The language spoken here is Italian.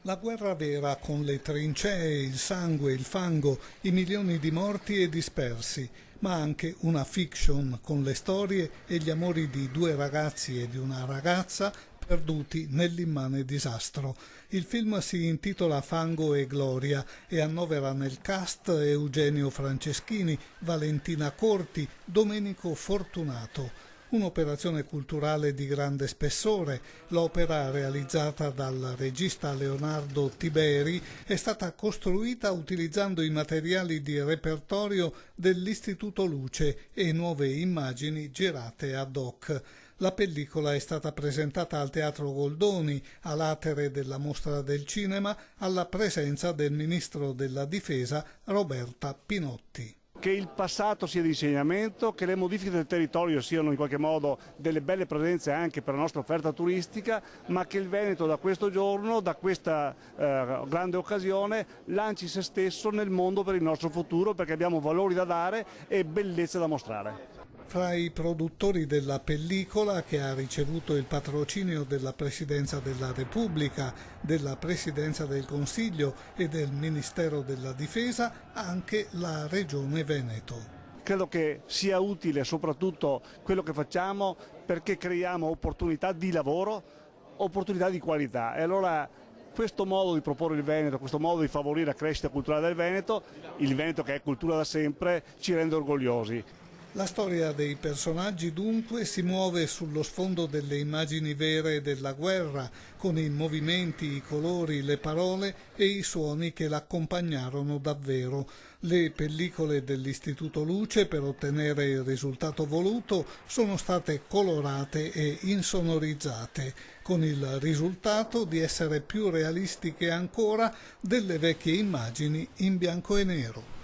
La guerra vera con le trincee, il sangue, il fango, i milioni di morti e dispersi, ma anche una fiction con le storie e gli amori di due ragazzi e di una ragazza perduti nell'immane disastro. Il film si intitola Fango e Gloria e annovera nel cast Eugenio Franceschini, Valentina Corti, Domenico Fortunato. Un'operazione culturale di grande spessore, l'opera realizzata dal regista Leonardo Tiberi è stata costruita utilizzando i materiali di repertorio dell'Istituto Luce e nuove immagini girate ad hoc. La pellicola è stata presentata al Teatro Goldoni, a latere della Mostra del Cinema, alla presenza del Ministro della Difesa Roberta Pinotti. Che il passato sia di insegnamento, che le modifiche del territorio siano in qualche modo delle belle presenze anche per la nostra offerta turistica, ma che il Veneto da questo giorno, da questa grande occasione, lanci se stesso nel mondo per il nostro futuro, perché abbiamo valori da dare e bellezze da mostrare. Fra i produttori della pellicola, che ha ricevuto il patrocinio della Presidenza della Repubblica, della Presidenza del Consiglio e del Ministero della Difesa, anche la Regione Veneto. Credo che sia utile soprattutto quello che facciamo perché creiamo opportunità di lavoro, opportunità di qualità. E allora questo modo di proporre il Veneto, questo modo di favorire la crescita culturale del Veneto, il Veneto che è cultura da sempre, ci rende orgogliosi. La storia dei personaggi dunque si muove sullo sfondo delle immagini vere della guerra, con i movimenti, i colori, le parole e i suoni che l'accompagnarono davvero. Le pellicole dell'Istituto Luce, per ottenere il risultato voluto, sono state colorate e insonorizzate, con il risultato di essere più realistiche ancora delle vecchie immagini in bianco e nero.